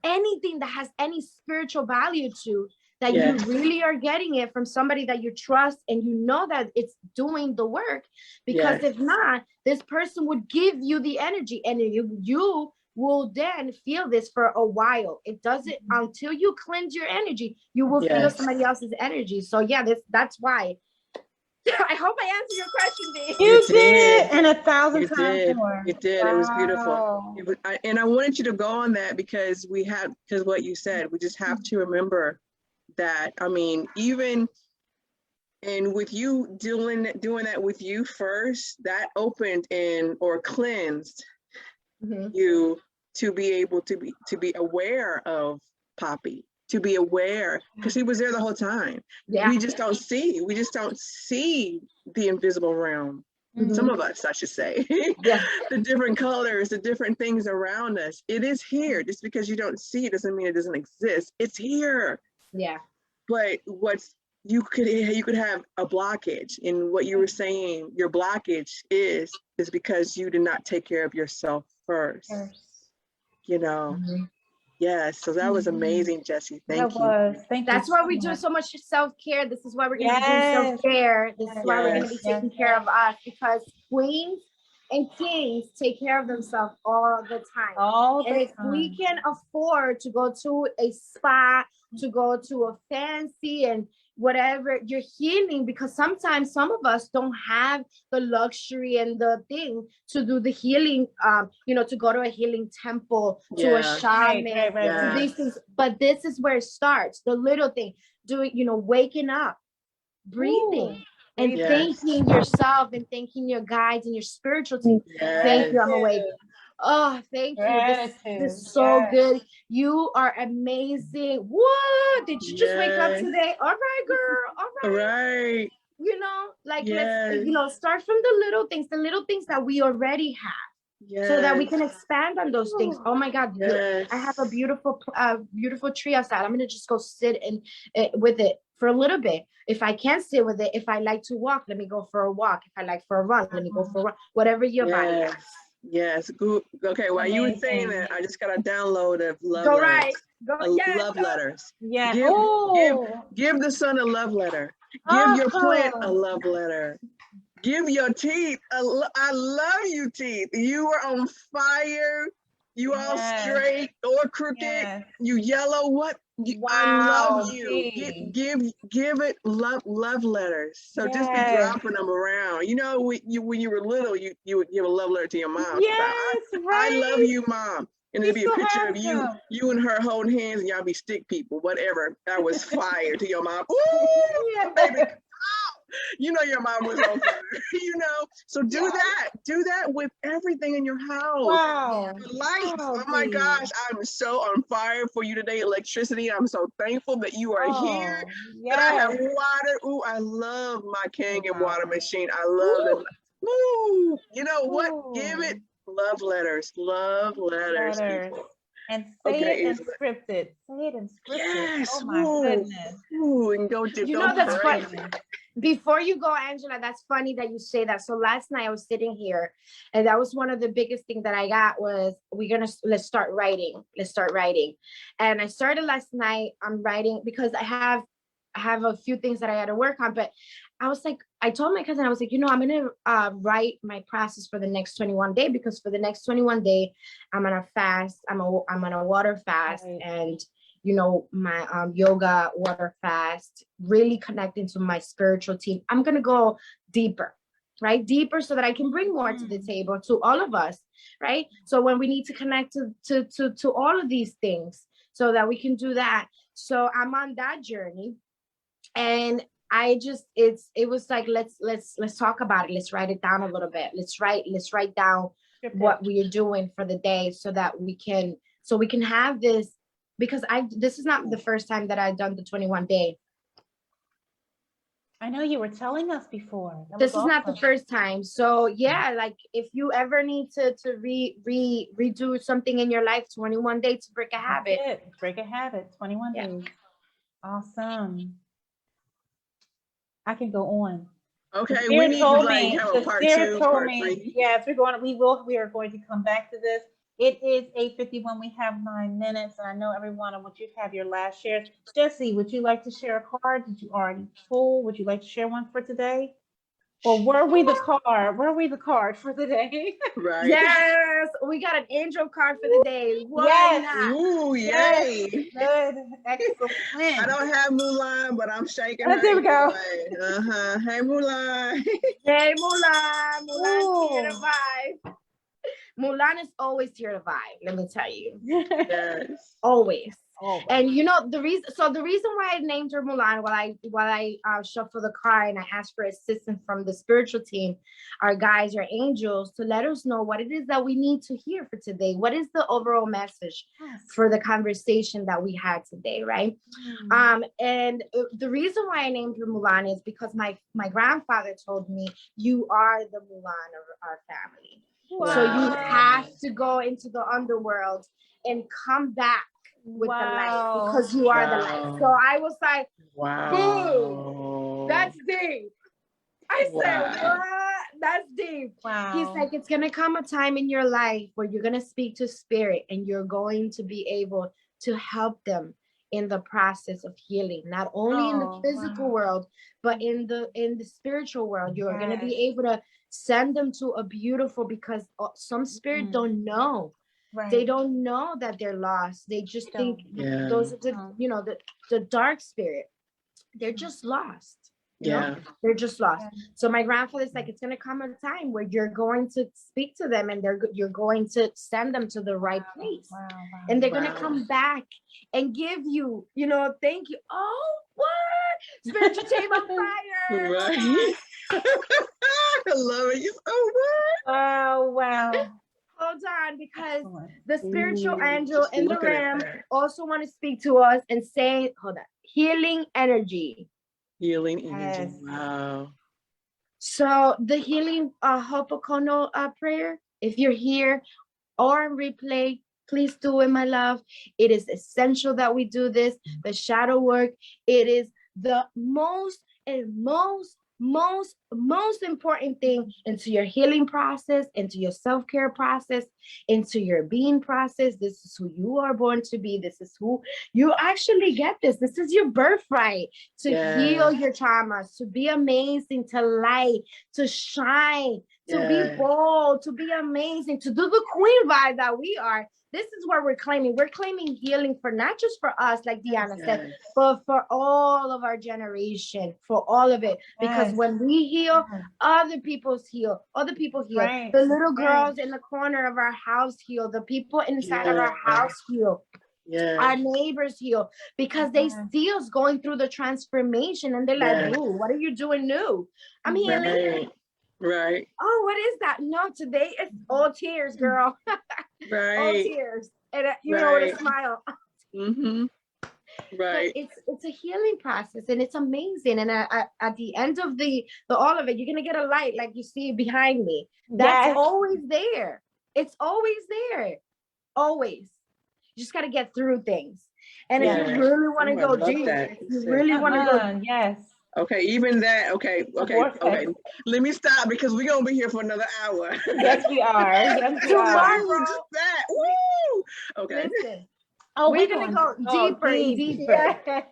C: anything that has any spiritual value to, that you really are getting it from somebody that you trust, and you know that it's doing the work. Because if not, this person would give you the energy, and you will then feel this for a while. It doesn't, until you cleanse your energy, you will feel somebody else's energy. So yeah, that's why. I hope I answered your question, Dee.
B: You did, and 1,000 times more.
A: You did. Wow. It was beautiful. And I wanted you to go on that because what you said, we just have to remember that. I mean, even and with you doing that with you first, that opened or cleansed you to be able to be aware of Poppy, to be aware, because he was there the whole time. We just don't see the invisible realm. Some of us, I should say. The different colors, the different things around us. It is here. Just because you don't see it doesn't mean it doesn't exist. It's here. But you could have a blockage, and what you were saying, your blockage is because you did not take care of yourself first. You know. Yes, so that was amazing, Jessie. Thank you.
C: That's why we do so much self-care. This is why we're going to be doing self-care. This is why we're going to be taking care of us, because queens and kings take care of themselves all the time. And if we can afford to go to a spa, to go to a fancy and whatever, you're healing, because sometimes some of us don't have the luxury and the thing to do the healing, you know, to go to a healing temple, to a shaman, to these things. But this is where it starts, the little thing, doing, you know, waking up, breathing, and thanking yourself, and thanking your guides and your spiritual team. Thank you, I'm awake. Oh, thank you. This is so good. You are amazing. What? Did you just wake up today? All right, girl. All right. You know, like, let's, you know, start from the little things that we already have. So that we can expand on those things. Oh my God. I have a beautiful tree outside. I'm going to just go sit with it for a little bit. If I can't sit with it, if I like to walk, let me go for a walk. If I like for a run, let me go for a run. Whatever your body has.
A: Yes. Good. Okay. While you were saying that, I just got a download of love letters.
B: Yeah.
A: Give the sun a love letter. Give your plant a love letter. Give your teeth I love you, teeth. You are on fire. You all straight or crooked. You yellow. What? I love you. Give it love letters. So just be dropping them around. You know, when you were little, you would give a love letter to your mom. I love you, Mom. And it'd be a picture of you and her holding hands, and y'all be stick people, whatever. That was fire to your mom. Ooh, baby. You know your mom was on fire, you know. So do that with everything in your house.
B: Wow.
A: The lights. Oh my gosh, I'm so on fire for you today. Electricity. I'm so thankful that you are here. That I have water. Ooh, I love my Kangen water machine. I love it. Ooh, you know what? Give it love letters. Love letters. People.
B: And say it unscripted. Say it unscripted.
A: Yes.
B: Oh my goodness.
A: Ooh, and go to
C: that's funny. Before you go, Angela, that's funny that you say that. So last night I was sitting here, and that was one of the biggest things that I got was let's start writing. And I started last night. I'm writing because I have a few things that I had to work on. But I was like, I told my cousin, I was like, you know, I'm going to write my process for the next 21 day, because for the next 21 day, I'm going to fast. I'm on a water fast,
B: Right.
C: and, you know, my yoga water fast, really connecting to my spiritual team. I'm going to go deeper, right? Deeper, so that I can bring more to the table, to all of us, right? So when we need to connect to all of these things, so that we can do that. So I'm on that journey, and I just, it was like, let's talk about it. Let's write it down a little bit. Let's write down what we are doing for the day, so that we can have this, because this is not the first time that I've done the 21 day.
B: I know you were telling us before.
C: This is not the first time. So yeah, like if you ever need to redo something in your life, 21 days to break a habit.
B: Break a habit, 21 days. Awesome. I can go on.
A: Okay, we need to like have a part 2, part 3.
B: Yes, we are going to come back to this. It is 8:51. We have 9 minutes, and I know everyone, I want you to have your last shares. Jessie, would you like to share a card? Did you already pull? Would you like to share one for today? Or were we the card? Were we the card for the day?
A: Right.
C: Yes, we got an angel card for the day. Why
B: Yes.
C: not?
A: Ooh, yay.
B: Yes. Good. Excellent.
A: I don't have Mulan, but I'm shaking.
B: Oh, there we go.
A: Hey, Mulan.
C: Hey, Mulan. Mulan's here to vibe. Mulan is always here to vibe, let me tell you.
A: Yes.
C: Always.
B: Oh,
C: And you know the reason why I named her Mulan, while I shuffle the card and I asked for assistance from the spiritual team, our guides, our angels, to let us know what it is that we need to hear for today. What is the overall message for the conversation that we had today, right? And the reason why I named her Mulan is because my grandfather told me, you are the Mulan of our family. Wow. So you have to go into the underworld and come back with the light, because you are the light. So I was like, wow, that's deep. I said, what? That's deep. Wow. He's like, it's going to come a time in your life where you're going to speak to spirit, and you're going to be able to help them in the process of healing, not only in the physical world, but in the spiritual world. You're going to be able to send them to a beautiful, because some spirit don't know. Right. They don't know that they're lost. They just think those are the dark spirit. They're just lost. You know? They're just lost. So my grandfather's like, it's going to come a time where you're going to speak to them, and you're going to send them to the right place. And they're going to come back and give you, thank you. Oh, what? Spiritual team on fire.
A: Right. I love it. You so good.
B: Oh, wow.
C: Hold on, because the spiritual angel in the ram also want to speak to us and say, hold on, healing energy.
A: Healing energy. Wow.
C: So the healing Ho'oponopono prayer, if you're here or in replay, please do it, my love. It is essential that we do this. The shadow work, it is the most important thing into your healing process, into your self-care process, into your being process. This is who you are born to be. This is who you actually get. This is your birthright, to heal your traumas, to be amazing, to light, to shine, to be bold, to be amazing, to do the queen vibe that we are. This is what we're claiming. We're claiming healing for not just for us, like DeAnna said, but for all of our generation, for all of it. Because when we heal, other people heal. Right. The little girls in the corner of our house heal. The people inside of our house heal. Our neighbors heal, because they see us going through the transformation, and they're like, ooh, what are you doing new? I'm healing.
A: Right.
C: Oh, what is that? No, today it's all tears, girl. All tears. And you know, with a smile.
A: Right.
C: But it's a healing process, and it's amazing. And at the end of the all of it, you're gonna get a light like you see behind me. That's always there. It's always there. Always. You just gotta get through things. And if you really want to go deep, if you really want to go
A: okay, even that. Okay. Let me stop, because we're gonna be here for another hour.
B: Yes, we are. Yes, we
C: tomorrow.
A: Just that. Woo! Okay.
C: Listen. Oh, we're gonna go deeper and deeper.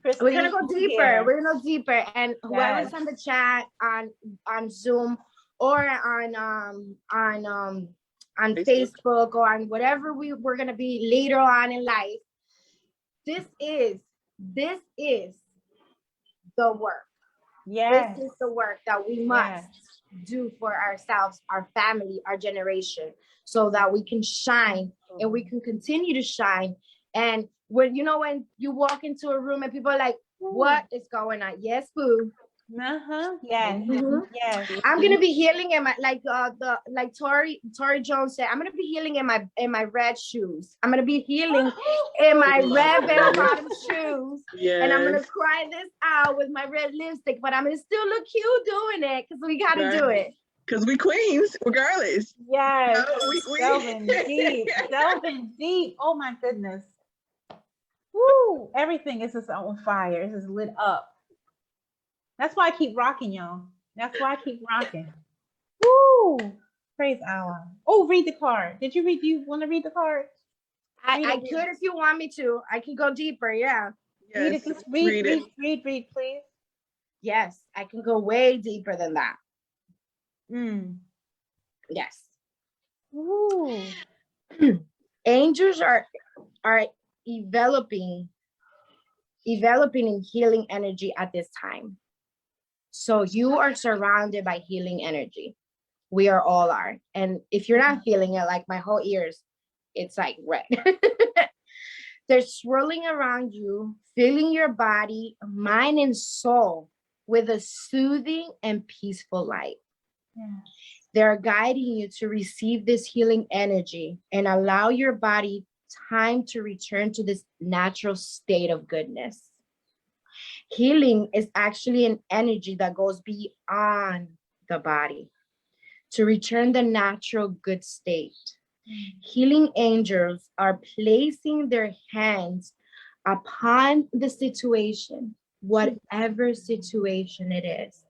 C: We're gonna go
B: Christine,
C: deeper.
B: here.
C: We're gonna go deeper, and whoever's
B: Yes.
C: on the chat on Zoom or on Facebook or on whatever we're gonna be later on in life. This is the work.
B: Yes.
C: This is the work that we must do for ourselves, our family, our generation, so that we can shine and we can continue to shine. And when you walk into a room and people are like, what is going on? Yes, boo.
B: Yes.
C: Mhm.
B: Yes.
C: I'm gonna be healing in my like Tori Jones said. I'm gonna be healing in my red shoes. I'm gonna be healing in my red bell bottom shoes, and I'm gonna cry this out with my red lipstick. But I'm gonna still look cute doing it because we gotta do it.
A: Because we queens, regardless.
B: Yes.
A: We
B: Delving deep. Delving deep. Oh my goodness. Woo! Everything is just on fire. It's just lit up. That's why I keep rocking, y'all. That's why I keep rocking. Woo! Praise Allah. Oh, read the card. Did you read? Do you want to read the card?
C: I could if you want me to. I can go deeper. Yeah.
B: Read it. Just read, please.
C: Yes, I can go way deeper than that. Yes.
B: Ooh.
C: Angels are developing in healing energy at this time. So you are surrounded by healing energy. We all are. And if you're not feeling it, like my whole ears, it's like red. They're swirling around you, filling your body, mind, and soul with a soothing and peaceful light. They're guiding you to receive this healing energy and allow your body time to return to this natural state of goodness. Healing is actually an energy that goes beyond the body to return the natural good state. Healing angels are placing their hands upon the situation, whatever situation it is.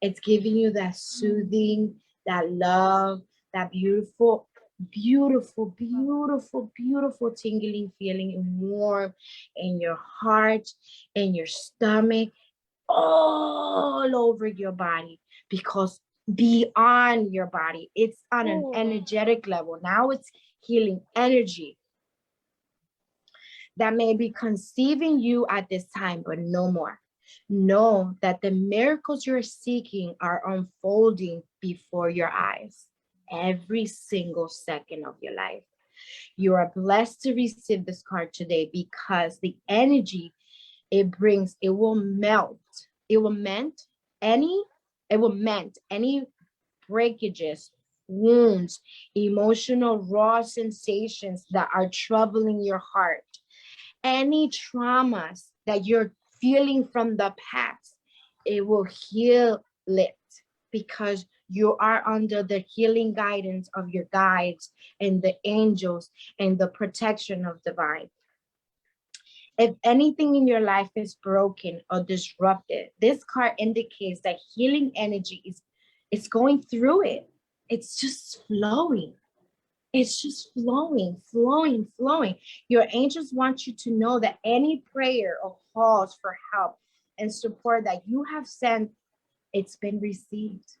C: It's giving you that soothing, that love, that beautiful, beautiful, beautiful, beautiful tingling feeling and warm in your heart, in your stomach, all over your body, because beyond your body, it's on an energetic level. Now it's healing energy that may be conceiving you at this time, but no more. Know that the miracles you're seeking are unfolding before your eyes every single second of your life. You are blessed to receive this card today because the energy it brings, it will melt any breakages, wounds, emotional raw sensations that are troubling your heart, any traumas that you're feeling from the past. It will heal it because you are under the healing guidance of your guides and the angels and the protection of divine. If anything in your life is broken or disrupted, this card indicates that healing energy is going through it. It's just flowing. It's just flowing. Your angels want you to know that any prayer or calls for help and support that you have sent, it's been received.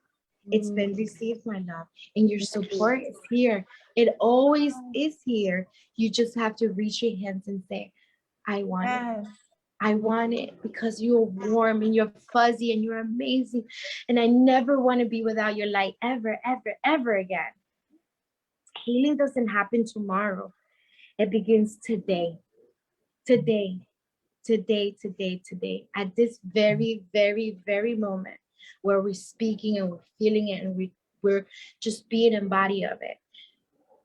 C: It's been received, my love. And your support is here. It always is here. You just have to reach your hands and say, I want it. I want it because you're warm and you're fuzzy and you're amazing. And I never want to be without your light ever, ever, ever again. Healing doesn't happen tomorrow. It begins today. Today. At this very, very, very moment where we're speaking and we're feeling it and we're just being embodied of it.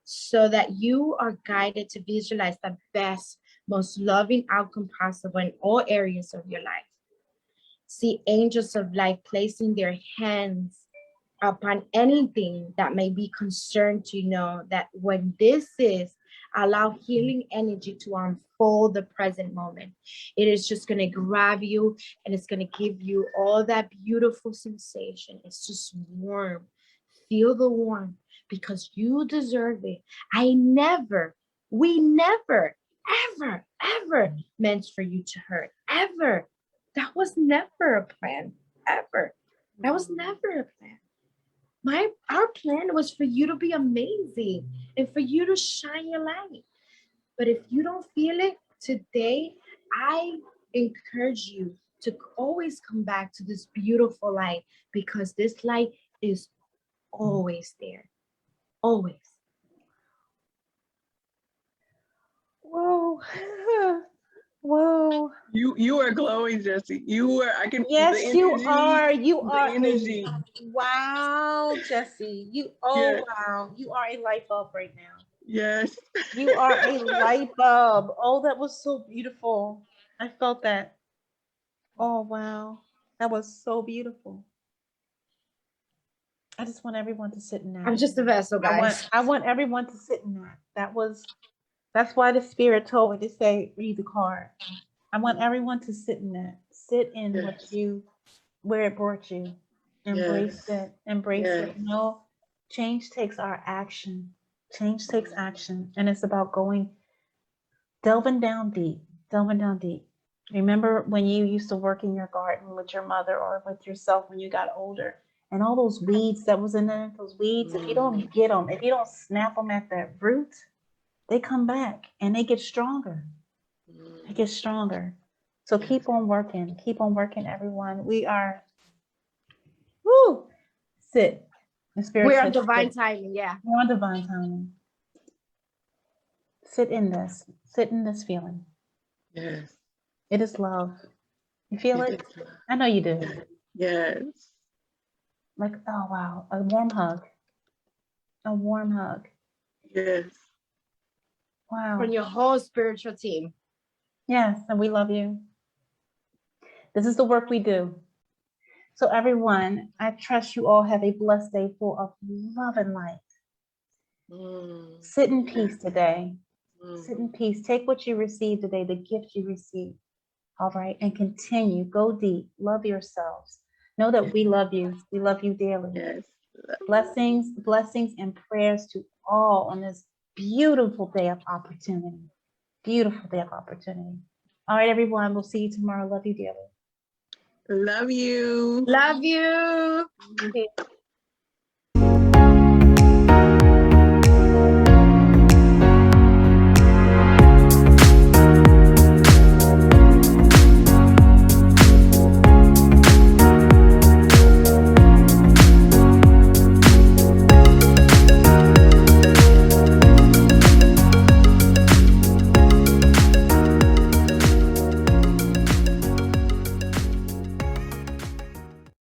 C: So that you are guided to visualize the best, most loving outcome possible in all areas of your life. See angels of light placing their hands upon anything that may be concerned, to know that when this is, allow healing energy to unfold the present moment. It is just going to grab you and it's going to give you all that beautiful sensation. It's just warm. Feel the warmth because you deserve it. We never ever meant for you to hurt. Ever. That was never a plan. Ever. That was never a plan. Our plan was for you to be amazing and for you to shine your light. But if you don't feel it today, I encourage you to always come back to this beautiful light, because this light is always there. Always.
B: Whoa. Whoa.
A: You are glowing, Jessie. You are. I can.
B: Yes,
A: The
B: you
A: energy,
B: are. You
A: the
B: are.
A: energy.
B: Wow, Jessie.
A: Yes.
B: Wow. You are a light bulb right now.
A: Yes.
B: You are a light bulb. Oh, that was so beautiful. I felt that. Oh, wow. That was so beautiful. I just want everyone to sit in that.
C: I'm just a vessel, guys.
B: I want everyone to sit in that. That's why the spirit told me to say, read the card. I want everyone to sit in that. Sit in where it brought you. Embrace it. Embrace it. No, change takes our action. Change takes action. And it's about delving down deep. Remember when you used to work in your garden with your mother or with yourself when you got older, and all those weeds that was in there, those weeds, if you don't get them, if you don't snap them at that root, they come back and they get stronger. They get stronger. So keep on working, everyone. We are, sit. The spirit
C: We're on
B: says
C: divine
B: sit.
C: timing, yeah.
B: We're on divine timing. Sit in this feeling.
A: Yes.
B: It is love. You feel it? I know you do.
A: Yes.
B: Like, oh wow, a warm hug. A warm hug.
A: Yes.
B: Wow.
C: From your whole spiritual team.
B: Yes, and we love you. This is the work we do. So everyone, I trust you all have a blessed day full of love and light. Sit in peace today. Sit in peace. Take what you received today, the gift you received. All right, and continue. Go deep. Love yourselves. Know that we love you. We love you dearly.
A: Yes.
B: Blessings, and prayers to all on this beautiful day of opportunity. Beautiful day of opportunity. All right, everyone. We'll see you tomorrow. Love you dearly.
A: Love you.
C: Love you.
B: Okay.